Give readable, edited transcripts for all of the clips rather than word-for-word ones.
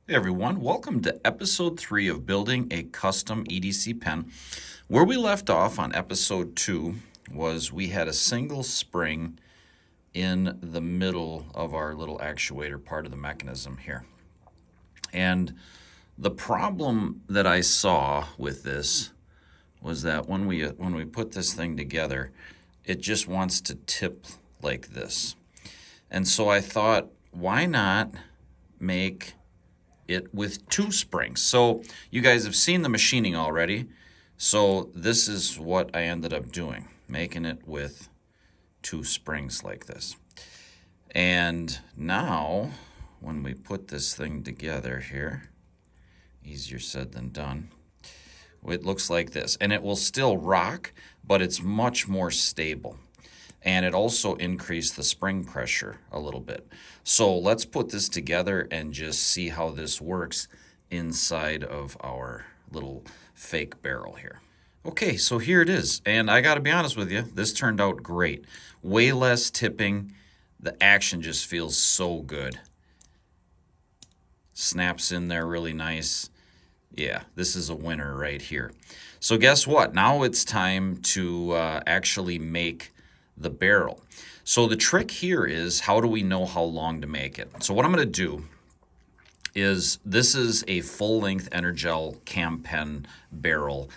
Hey everyone, welcome to episode 3 of Building a Custom EDC Pen. Where we left off on episode 2 was we had a single spring in the middle of our little actuator part of the mechanism here. And the problem that I saw with this was that when we put this thing together, it just wants to tip like this. And so I thought, why not make it with 2 springs? So you guys have seen the machining already. So this is what I ended up doing, making it with 2 springs like this. And now when we put this thing together here, easier said than done, it looks like this. And it will still rock, but it's much more stable. And it also increased the spring pressure a little bit. So let's put this together and just see how this works inside of our little fake barrel here. Okay, so here it is. And I gotta be honest with you, this turned out great. Way less tipping. The action just feels so good. Snaps in there really nice. Yeah, this is a winner right here. So guess what? Now it's time to actually make the barrel. So the trick here is, how do we know how long to make it? So what I'm going to do is, this is a full-length Energel cam pen barrel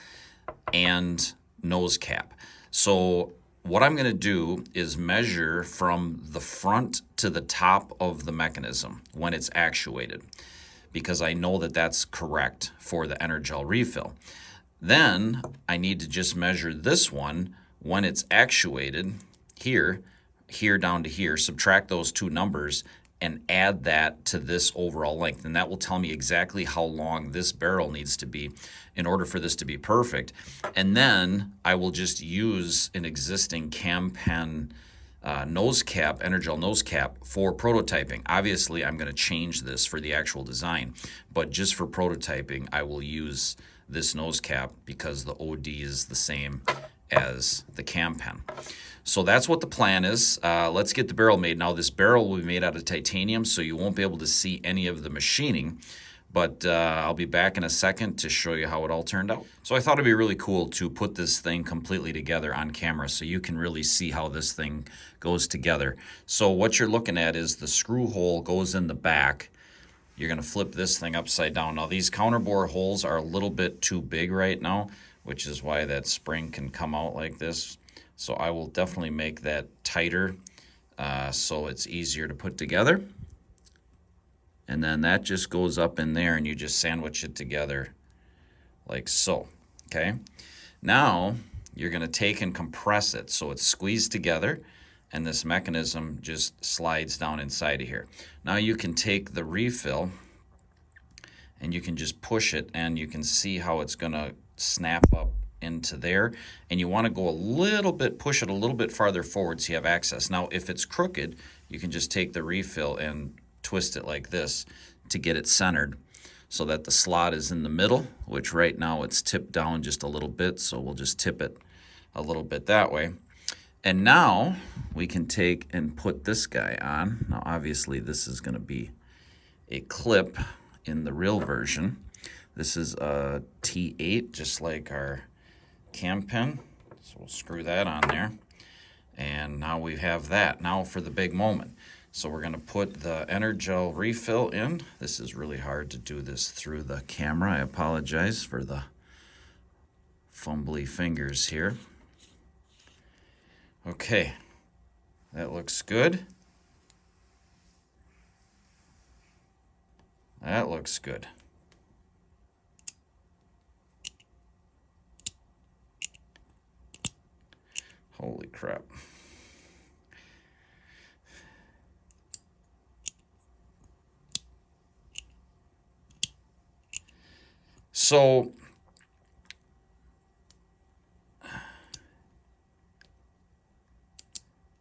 and nose cap. So what I'm going to do is measure from the front to the top of the mechanism when it's actuated, because I know that that's correct for the Energel refill. Then I need to just measure this one when it's actuated, here down to here, subtract those 2 numbers and add that to this overall length. And that will tell me exactly how long this barrel needs to be in order for this to be perfect. And then I will just use an existing cam pen nose cap, Energel nose cap, for prototyping. Obviously, I'm going to change this for the actual design, but just for prototyping, I will use this nose cap because the OD is the same as the cam pen. So that's what the plan is. Let's get the barrel made. Now, this barrel will be made out of titanium, so you won't be able to see any of the machining, but I'll be back in a second to show you how it all turned out. So I thought it'd be really cool to put this thing completely together on camera so you can really see how this thing goes together. So what you're looking at is the screw hole goes in the back. You're going to flip this thing upside down. Now, these counterbore holes are a little bit too big right now, which is why that spring can come out like this. So I will definitely make that tighter so it's easier to put together. And then that just goes up in there and you just sandwich it together like so, okay? Now you're gonna take and compress it so it's squeezed together and this mechanism just slides down inside of here. Now you can take the refill and you can just push it and you can see how it's gonna snap up into there, and you want to go a little bit, push it a little bit farther forward so you have access. Now if it's crooked, you can just take the refill and twist it like this to get it centered so that the slot is in the middle, which right now it's tipped down just a little bit, so we'll just tip it a little bit that way. And now we can take and put this guy on. Now obviously this is going to be a clip in the real version. This is a T8, just like our cam pen. So we'll screw that on there. And now we have that. Now for the big moment. So we're going to put the Energel refill in. This is really hard to do this through the camera. I apologize for the fumbly fingers here. Okay, that looks good. That looks good. Holy crap. So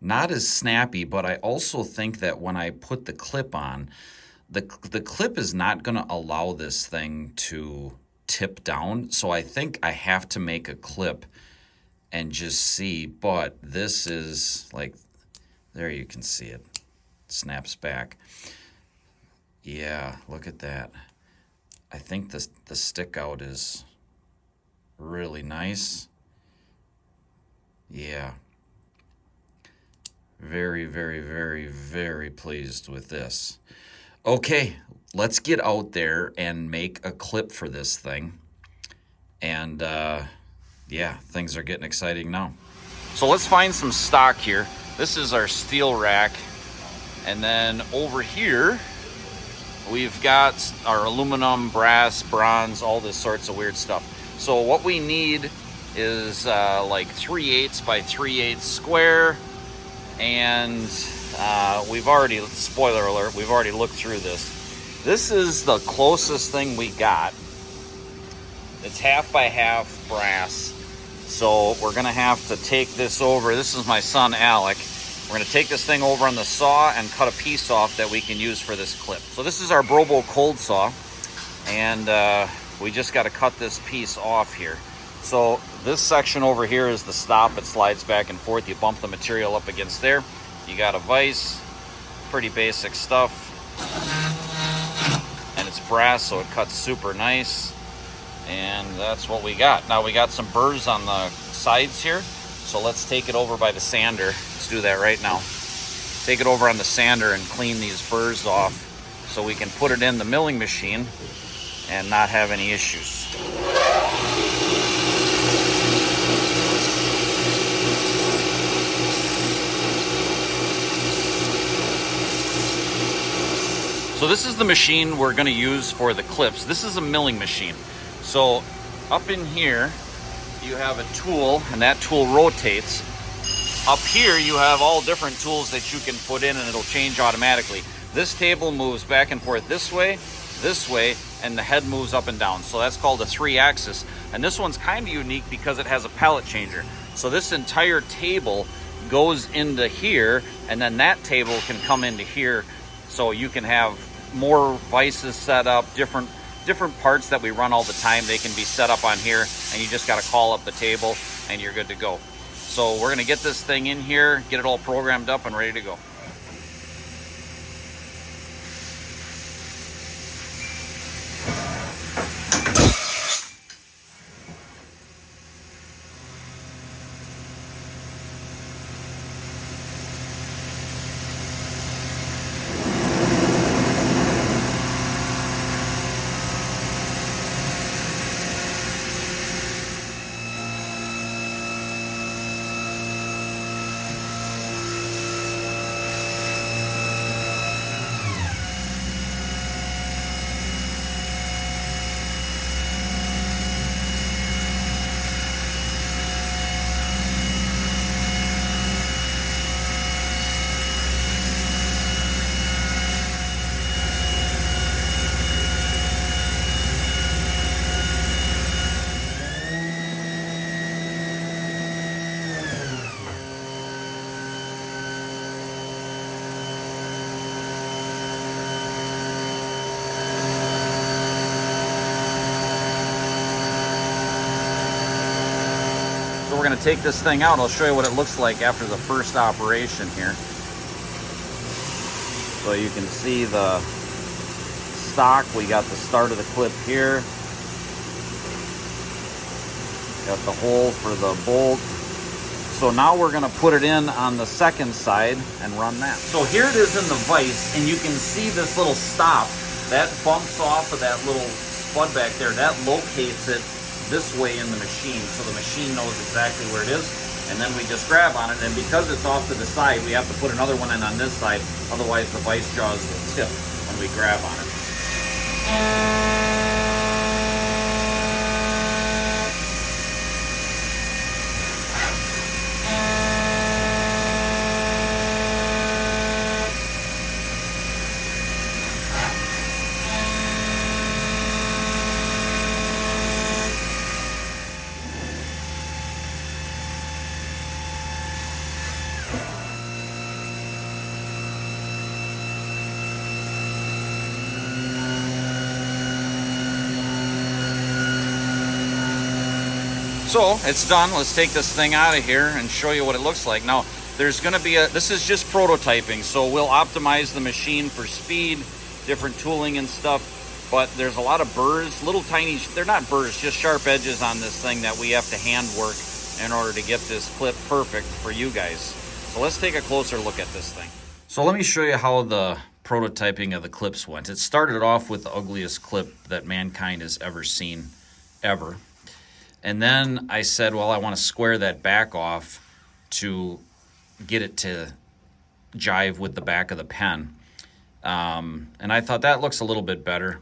not as snappy, but I also think that when I put the clip on, the clip is not going to allow this thing to tip down. So I think I have to make a clip and just see, but this is like, there you can see it, snaps back. Yeah, look at that. I think the stick out is really nice. Yeah. Very, very, very, very pleased with this. Okay, let's get out there and make a clip for this thing. And yeah, things are getting exciting now. So let's find some stock here. This is our steel rack. And then over here, we've got our aluminum, brass, bronze, all this sorts of weird stuff. So what we need is like 3/8 by 3/8 square. And we've already, spoiler alert, we've already looked through this. This is the closest thing we got. It's 1/2 by 1/2 brass. So we're gonna have to take this over. This is my son, Alec. We're gonna take this thing over on the saw and cut a piece off that we can use for this clip. So this is our Brobo cold saw. And we just gotta cut this piece off here. So this section over here is the stop. It slides back and forth. You bump the material up against there. You got a vise, pretty basic stuff. And it's brass, so it cuts super nice. And that's what we got. Now we got some burrs on the sides here. So let's take it over by the sander. Let's do that right now. Take it over on the sander and clean these burrs off so we can put it in the milling machine and not have any issues. So this is the machine we're going to use for the clips. This is a milling machine. So up in here, you have a tool, and that tool rotates. Up here, you have all different tools that you can put in, and it'll change automatically. This table moves back and forth this way, and the head moves up and down. So that's called a 3-axis. And this one's kind of unique because it has a pallet changer. So this entire table goes into here, and then that table can come into here. So you can have more vices set up, different parts that we run all the time. They can be set up on here, and you just got to call up the table and you're good to go. So we're going to get this thing in here, get it all programmed up and ready to go. We're going to take this thing out. I'll show you what it looks like after the first operation here. So you can see the stock. We got the start of the clip here. Got the hole for the bolt. So now we're going to put it in on the second side and run that. So here it is in the vise, and you can see this little stop. That bumps off of that little spud back there. That locates it this way in the machine, so the machine knows exactly where it is, and then we just grab on it. And because it's off to the side, we have to put another one in on this side, otherwise the vice jaws will tip when we grab on it. So it's done. Let's take this thing out of here and show you what it looks like. Now, there's going to be this is just prototyping, so we'll optimize the machine for speed, different tooling and stuff. But there's a lot of burrs, little tiny, they're not burrs, just sharp edges on this thing that we have to hand work in order to get this clip perfect for you guys. So let's take a closer look at this thing. So let me show you how the prototyping of the clips went. It started off with the ugliest clip that mankind has ever seen, ever. And then I said, well, I want to square that back off to get it to jive with the back of the pen. And I thought that looks a little bit better.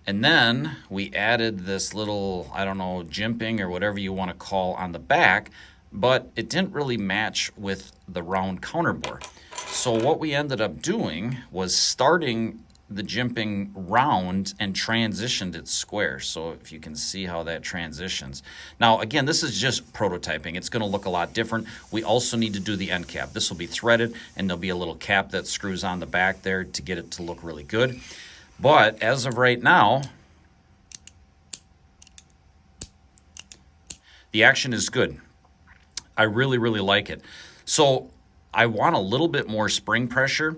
And then we added this little, I don't know, jimping or whatever you want to call on the back, but it didn't really match with the round counterbore. So what we ended up doing was starting the jimping round and transitioned it square. So if you can see how that transitions. Now, again, this is just prototyping. It's going to look a lot different. We also need to do the end cap. This will be threaded, and there'll be a little cap that screws on the back there to get it to look really good. But as of right now, the action is good. I really, really like it. So I want a little bit more spring pressure.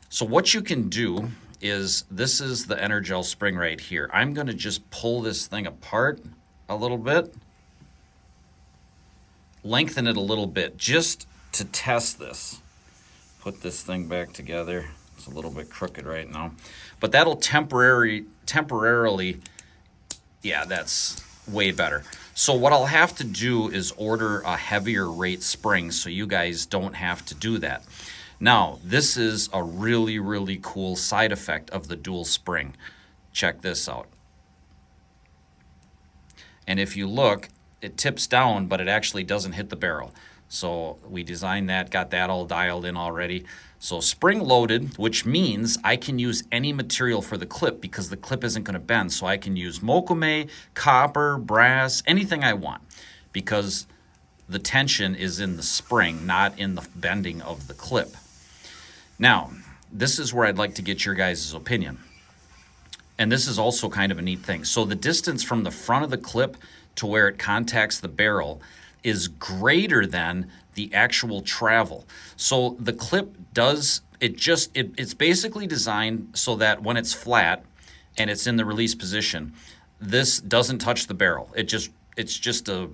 So what you can do is, this is the Energel spring right here. I'm going to just pull this thing apart a little bit, lengthen it a little bit just to test this. Put this thing back together. It's a little bit crooked right now, but that'll temporarily, yeah, that's way better. So what I'll have to do is order a heavier rate spring so you guys don't have to do that. Now, this is a really, really cool side effect of the dual spring. Check this out. And if you look, it tips down, but it actually doesn't hit the barrel. So we designed that, got that all dialed in already. So spring loaded, which means I can use any material for the clip because the clip isn't going to bend. So I can use mokume, copper, brass, anything I want, because the tension is in the spring, not in the bending of the clip. Now, this is where I'd like to get your guys' opinion. And this is also kind of a neat thing. So the distance from the front of the clip to where it contacts the barrel is greater than the actual travel. So the clip does, it's basically designed so that when it's flat and it's in the release position, this doesn't touch the barrel. It's just a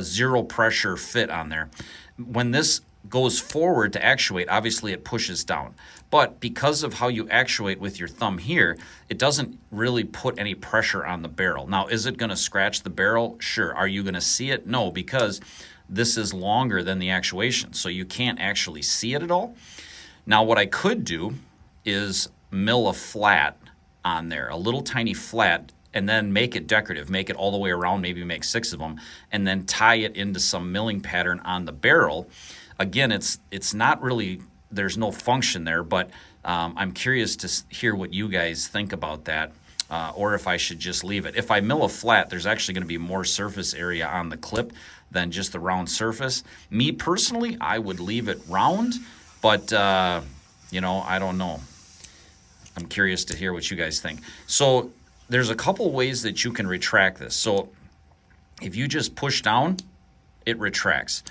zero pressure fit on there. When this goes forward to actuate, obviously it pushes down. But because of how you actuate with your thumb here, it doesn't really put any pressure on the barrel. Now, is it going to scratch the barrel? Sure. Are you going to see it? No, because this is longer than the actuation, so you can't actually see it at all. Now, what I could do is mill a flat on there, a little tiny flat, and then make it decorative, make it all the way around, maybe make 6 of them, and then tie it into some milling pattern on the barrel. Again, it's not really, there's no function there, but I'm curious to hear what you guys think about that, or if I should just leave it. If I mill a flat, there's actually going to be more surface area on the clip than just the round surface. Me personally, I would leave it round, but you know, I don't know. I'm curious to hear what you guys think. So there's a couple ways that you can retract this. So if you just push down, it retracts.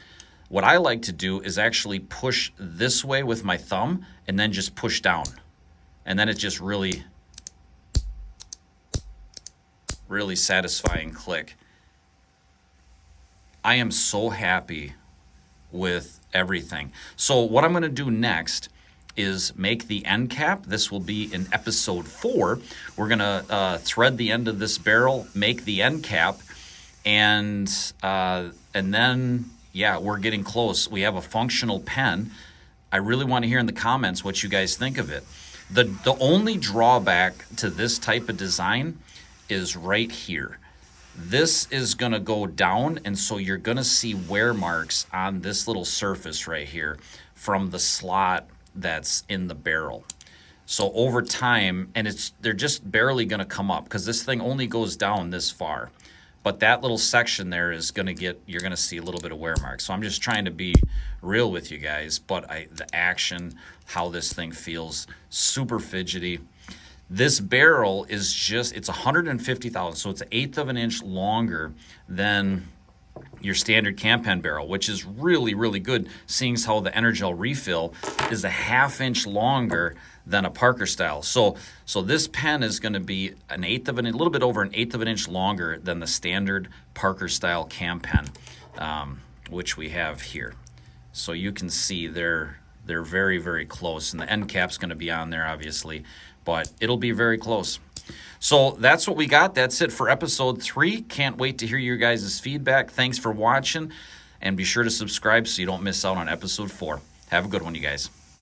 What I like to do is actually push this way with my thumb and then just push down. And then it's just really, really satisfying click. I am so happy with everything. So what I'm going to do next is make the end cap. This will be in episode 4. We're going to thread the end of this barrel, make the end cap, and then, yeah, we're getting close. We have a functional pen. I really want to hear in the comments what you guys think of it. The only drawback to this type of design is right here. This is going to go down, and so you're going to see wear marks on this little surface right here from the slot that's in the barrel. So over time, and they're just barely going to come up because this thing only goes down this far. But that little section there is going to you're going to see a little bit of wear marks. So I'm just trying to be real with you guys, but the action, how this thing feels, super fidgety. This barrel is it's 150 thousandths, so it's 1/8 of an inch longer than your standard cam pen barrel, which is really, really good, seeing as how the Energel refill is a 1/2 inch longer than a Parker style. So this pen is going to be a little bit over an eighth of an inch longer than the standard Parker style cam pen, which we have here. So you can see they're very, very close, and the end cap's going to be on there, obviously, but it'll be very close. So that's what we got. That's it for episode 3. Can't wait to hear your guys' feedback. Thanks for watching, and be sure to subscribe so you don't miss out on episode 4. Have a good one, you guys.